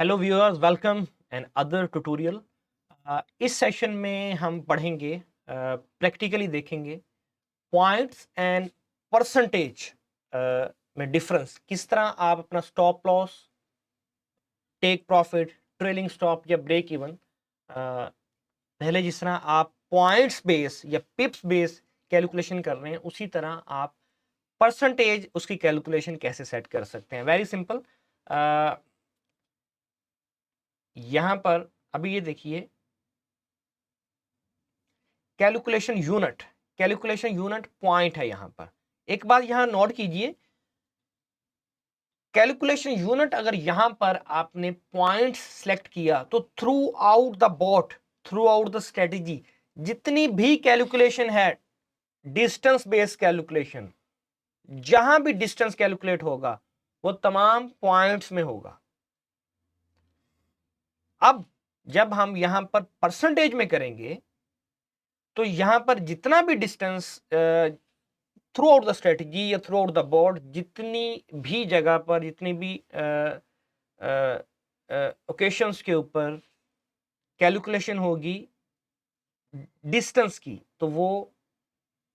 Hello viewers, welcome and other tutorial. इस session में हम पढ़ेंगे, प्रैक्टिकली देखेंगे पॉइंट्स एंड परसेंटेज में डिफरेंस। किस तरह आप अपना stop loss, take profit, trailing stop या ब्रेक इवन, पहले जिस तरह आप पॉइंट्स बेस या पिप्स बेस कैलकुलेशन कर रहे हैं, उसी तरह आप परसेंटेज उसकी कैलकुलेशन कैसे सेट कर सकते हैं। Very simple. यहां पर अभी ये देखिए, कैलकुलेशन यूनिट पॉइंट है। यहां पर एक बात यहां नोट कीजिए, कैलकुलेशन यूनिट अगर यहां पर आपने पॉइंट सेलेक्ट किया तो through out the boat, through out the strategy, जितनी भी कैलकुलेशन है, डिस्टेंस बेस्ड कैलकुलेशन, जहां भी डिस्टेंस कैलकुलेट होगा वो तमाम पॉइंट्स में होगा। अब जब हम यहां पर परसेंटेज में करेंगे तो यहां पर जितना भी distance through out the strategy या थ्रू आउट द बोर्ड, जितनी भी जगह पर, जितनी भी ओकेशंस के ऊपर कैलकुलेशन होगी डिस्टेंस की, तो वो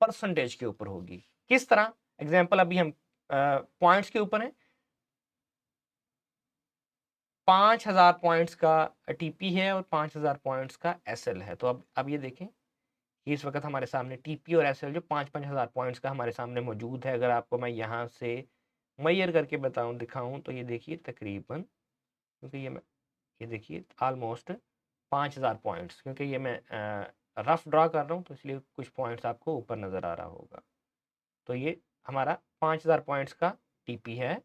परसेंटेज के ऊपर होगी। किस तरह? एग्जांपल अभी हम पॉइंट्स के ऊपर हैं। 5000 पॉइंट्स का टीपी है और 5000 पॉइंट्स का एसएल है। तो अब ये देखें, इस वक्त हमारे सामने टीपी और एसएल जो 5-5 हजार पॉइंट्स का हमारे सामने मौजूद है। अगर आपको मैं यहाँ से मैयर करके बताऊं, दिखाऊं, तो ये देखिए तकरीबन, क्योंकि ये देखिए ऑलमोस्ट 5000 पॉइंट्स, क्योंकि ये मैं रफ ड्रा कर रहा हूँ तो इसलिए कुछ पॉइंट्स आपको ऊपर नज़र आ रहा होगा। तो ये हमारा 5000 पॉइंट्स का टीपी है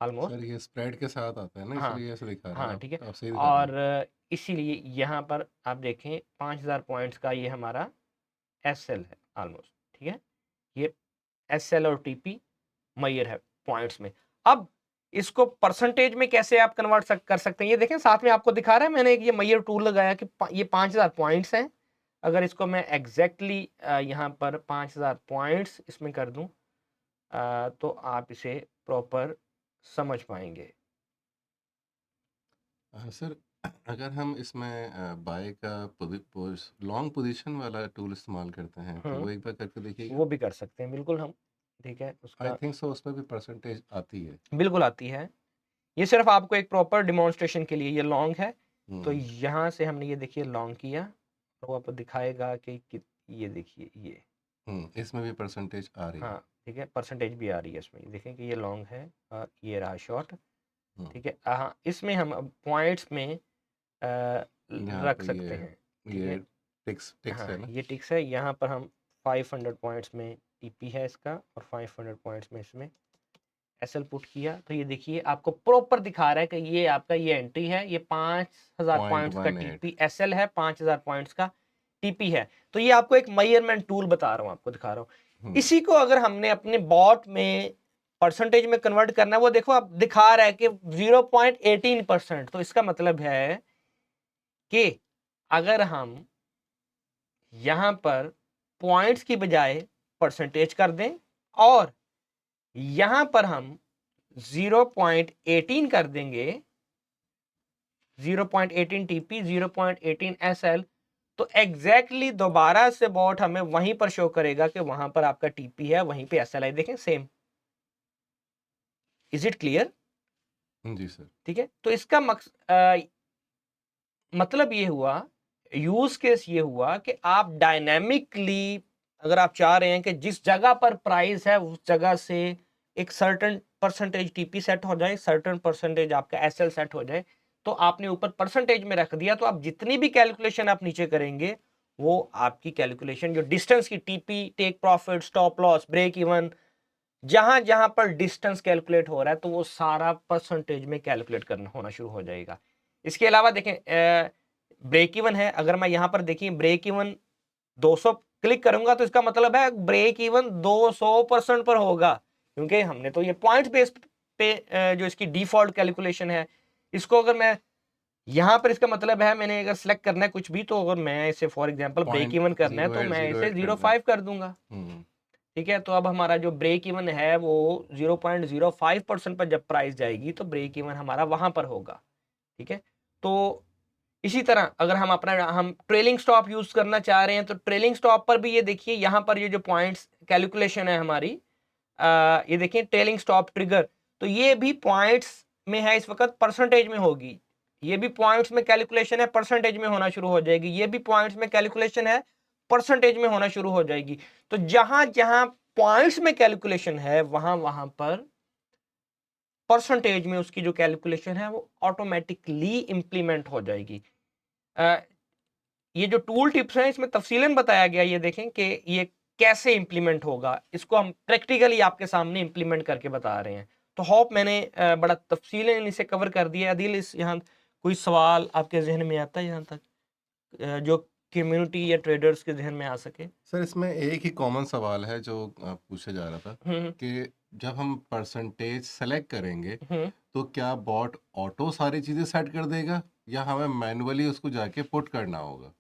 ऑलमोस्ट। सर ये स्प्रेड के साथ आता है ना, हाँ इसलिए ऐसे दिखा रहा है। हाँ, आप ठीक है। आप सही दिखा रहे और हैं। इसीलिए यहाँ पर आप देखें 5000 पॉइंट्स का ये हमारा एसएल है ऑलमोस्ट, ठीक है। ये एसएल और टीपी मैयर है पॉइंट्स में। अब इसको परसेंटेज में कैसे आप कन्वर्ट कर सकते हैं, ये देखें साथ में आपको दिखा रहा है। मैंने एक ये मैयर टूल लगाया कि ये 5000 पॉइंट्स हैं। अगर इसको मैं एग्जैक्टली यहाँ पर 5000 पॉइंट्स इसमें कर दूं, तो आप इसे प्रॉपर समझ पाएंगे। सर, अगर हम इसमें बाय का लॉन्ग पोजीशन वाला टूल इस्तेमाल करते हैं तो वो एक बार करके देखिएगा। वो भी कर सकते हैं, बिल्कुल हम, ठीक है, आई उसका थिंक सो उसमें भी परसेंटेज आती है। बिल्कुल आती है। ये सिर्फ आपको एक प्रॉपर डिमॉन्स्ट्रेशन के लिए, ये लॉन्ग है। तो हम्म। यहाँ से हमने ये देखिए लॉन्ग किया, तो वो आपको दिखाएगा कि ये देखिए ये, इसमें भी परसेंटेज आ रही है। हाँ ठीक है, परसेंटेज भी आ रही है इसमें। देखें कि ये लॉन्ग है और ये रहा शॉर्ट, हम्म। ठीक है। हाँ, इसमें हम अब पॉइंट्स में यहाँ रख पे सकते हैं, ठीक है। ये टिक्स टिक्स है हाँ, ना। ये टिक्स है। यहाँ पर हम 500 पॉइंट्स में टीपी है इसका और 500 पॉइंट्स में इसमें एसएल पुट किया, तो ये देखिए आपको प्रॉपर दिखा रहा है कि ये आपका ये एंट्री है, ये 5000 पॉइंट पॉइंट्स का 18। टीपी एसएल है, 5000 पॉइंट्स का टीपी है। तो ये आपको एक मेजरमेंट टूल बता रहा हूं, आपको दिखा रहा हूं। हम्म। इसी को अगर हमने अपने बॉट में परसेंटेज में कन्वर्ट करना है, वो देखो आप दिखा रहा है कि 0.18%। तो इसका मतलब है कि अगर हम यहां पर पॉइंट्स की बजाय परसेंटेज कर दें और यहां पर हम 0.18 कर देंगे, 0.18 टीपी, 0.18 एसएल, तो एग्जैक्टली दोबारा से बॉट हमें वहीं पर शो करेगा कि वहां पर आपका टीपी है, वहीं पे एसएल है। देखें सेम। Is it clear? जी सर। ठीक है। तो इसका मतलब ये हुआ, यूज केस ये हुआ कि आप डायनेमिकली, अगर आप चाह रहे हैं कि जिस जगह पर प्राइस है उस जगह से एक सर्टेन परसेंटेज टीपी सेट हो जाए, सर्टेन परसेंटेज आपका एसएल सेट हो जाए, तो आपने ऊपर परसेंटेज में रख दिया, तो आप जितनी भी कैलकुलेशन आप नीचे करेंगे वो आपकी कैलकुलेशन जो डिस्टेंस की, TP, take profit, stop loss, break even, जहां जहां पर डिस्टेंस कैलकुलेट हो रहा है, तो वो सारा परसेंटेज में कैलकुलेट करना होना शुरू हो जाएगा। इसके अलावा देखें, ब्रेक इवन है। अगर मैं यहां पर देखिए ब्रेक इवन 200 क्लिक करूंगा, तो इसका मतलब है ब्रेक इवन 200% पर होगा, क्योंकि हमने तो ये पॉइंट बेस पे जो इसकी डिफॉल्ट कैलकुलेशन है, इसको अगर मैं यहां पर, इसका मतलब है मैंने अगर सिलेक्ट करना है कुछ भी, तो अगर मैं इसे for example break point even करना है जीरो तो एट मैं जीरो इसे एट कर जीरो दें। फाइव कर दूंगा, हम्म। ठीक है। तो अब हमारा जो ब्रेक इवन है वो 0.05% पर जब प्राइस जाएगी तो ब्रेक इवन हमारा वहां पर होगा। ठीक है। तो इसी तरह अगर हम ट्रेलिंग स्टॉप यूज करना चाह रहे हैं तो ट्रेलिंग स्टॉप पर भी ये देखिए, यहाँ पर ये जो पॉइंट्स कैलकुलेशन है हमारी, ये देखिए ट्रेलिंग स्टॉप ट्रिगर, तो ये भी पॉइंट्स में है इस वक्त, परसेंटेज में होगी। ये भी पॉइंट्स में कैलकुलेशन है, परसेंटेज में होना शुरू हो जाएगी। ये भी पॉइंट्स में कैलकुलेशन है, परसेंटेज में होना शुरू हो जाएगी। तो जहां जहां पॉइंट्स में कैलकुलेशन है वहां वहां पर परसेंटेज में उसकी जो कैलकुलेशन है वो ऑटोमेटिकली इंप्लीमेंट हो जाएगी। ये जो टूल टिप्स हैं इसमें तफसीलन बताया गया, ये देखें कि ये कैसे इंप्लीमेंट होगा, इसको हम प्रैक्टिकली आपके सामने इंप्लीमेंट करके बता रहे हैं। तो होप मैंने बड़ा तफसीलन इसे कवर कर दिया। आदिल, इस यहाँ कोई सवाल आपके जहन में आता है यहाँ तक जो कम्युनिटी या ट्रेडर्स के जहन में आ सके? सर इसमें एक ही कॉमन सवाल है जो पूछा जा रहा था कि जब हम परसेंटेज सेलेक्ट करेंगे तो क्या बॉट ऑटो सारी चीज़ें सेट कर देगा या हमें मैनुअली उसको जाके पुट करना होगा?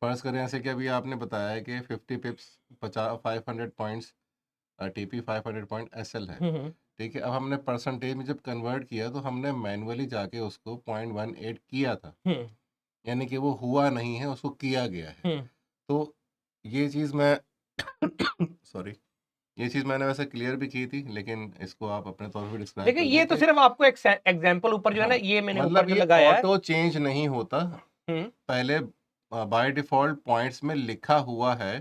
फर्ज करें ऐसे कि अभी आपने बताया कि 50 pips 500 points TP 500 point SL है, ठीक है। अब हमने परसेंटेज में जब कन्वर्ट किया तो हमने मैनुअली जाके उसको 0.18 किया था, यानी कि वो हुआ नहीं है, उसको किया गया है। तो ये चीज़ मैं सॉरी, ये चीज़ मैंने वैसे क्लियर भी की थी, लेकिन इसको आप अपने तौर पे डिस्क्राइब देखिए कर ये दें तो कि सिर्फ आपको एक एग्जांपल ऊपर जो है ना, हाँ, ये मैंने ऊपर मतलब जो ये लगाया है। ऑटो चेंज नहीं होता, पहले बाय डिफ़ॉल्ट पॉइंट्स में लिखा हुआ है।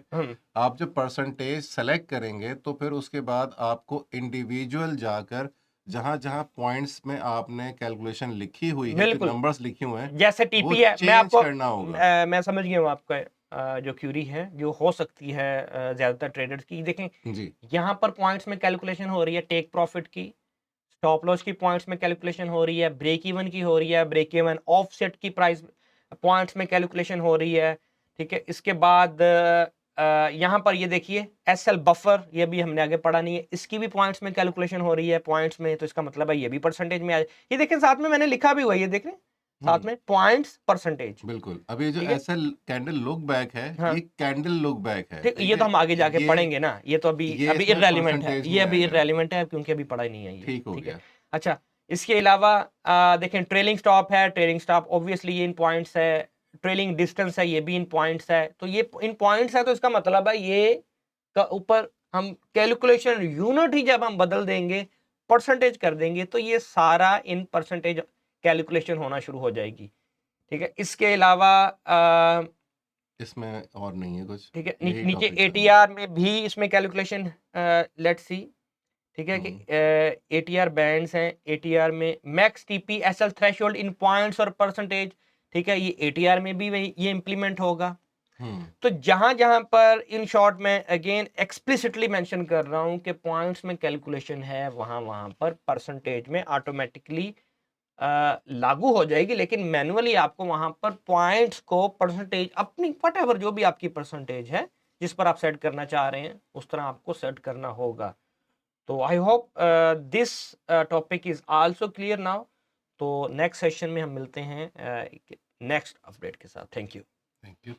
आप जब परसेंटेज सेलेक्ट करेंगे तो फिर उसके बाद आपको इंडिविजुअल जाकर जहाँ-जहाँ पॉइंट्स में आपने कैलकुलेशन लिखी हुई है, जो बिल्कुल नंबर्स लिखे हुए हैं, जैसे वो टीपी है, मैं चेंज आपको करना होगा। मैं समझ गया हूँ आपका जो क्यूरी है, जो हो सकती है ज्यादातर ट्रेडर्स की। देखें जी, यहाँ पर पॉइंट्स में कैलकुलेशन हो रही है टेक प्रॉफिट की, स्टॉप लॉस की पॉइंट्स में कैलकुलेशन हो रही है, ब्रेक इवन की हो रही है, ब्रेक इवन ऑफसेट की प्राइस पॉइंट्स में कैलकुलेशन हो रही है, ठीक है। इसके बाद यहाँ पर ये देखिए एसएल बफर, ये भी हमने आगे पढ़ा नहीं है, इसकी भी पॉइंट्स में कैलकुलेशन हो रही है पॉइंट्स में, तो इसका मतलब है ये भी परसेंटेज में आ, ये देखें साथ में मैंने लिखा भी हुआ है, ये देख रहे हैं साथ में पॉइंट्स परसेंटेज। बिल्कुल। अब ये जो ठीक है, एसएल कैंडल लुक बैक है, हाँ ये कैंडल लुक बैक है, ठीक, ठीक ये तो है? हम आगे जाके ये पढ़ेंगे ना, ये तो अभी ये अभी इसमें इररेलेवेंट है, परसेंटेज ये में अभी आएगा। इररेलेवेंट है क्योंकि अभी पढ़ा ही नहीं है ये। ठीक हो ठीक है, गया। अच्छा। इसके अलावा देखें ट्रेलिंग स्टॉप है, ट्रेलिंग स्टॉप ऑब्वियसली ये इन पॉइंट्स है, ट्रेलिंग डिस्टेंस है, ये भी इन पॉइंट्स है। तो ये इन पॉइंट्स है तो इसका मतलब है ये का ऊपर हम कैलकुलेशन यूनिट ही जब हम बदल देंगे, परसेंटेज कर देंगे, तो ये सारा इन परसेंटेज कैलकुलेशन होना शुरू हो जाएगी। ठीक है, इसके अलावा इसमें और नहीं है कुछ, ठीक है, यही नीचे टॉपिक था हमारा। एटीआर में भी इसमें कैलकुलेशन लेट्स सी, ठीक है, कि एटीआर बैंड्स हैं, एटीआर में मैक्स टीपी एसएल थ्रेशोल्ड इन पॉइंट्स और परसेंटेज, ठीक है, ये एटीआर में भी ये इंप्लीमेंट होगा। तो जहां जहां पर इन शॉर्ट में अगेन एक्सप्लिसिटली मेंशन कर रहा हूं कि पॉइंट्स में कैलकुलेशन है, वहां वहां पर परसेंटेज में ऑटोमेटिकली लागू हो जाएगी, लेकिन मैनुअली आपको वहां पर पॉइंट्स को परसेंटेज अपनी व्हाटएवर जो भी आपकी परसेंटेज है जिस पर आप सेट करना चाह रहे हैं उस तरह आपको सेट करना होगा। तो I hope this topic is also clear now. तो नेक्स्ट सेशन में हम मिलते हैं नेक्स्ट अपडेट के साथ। Thank you. Thank you.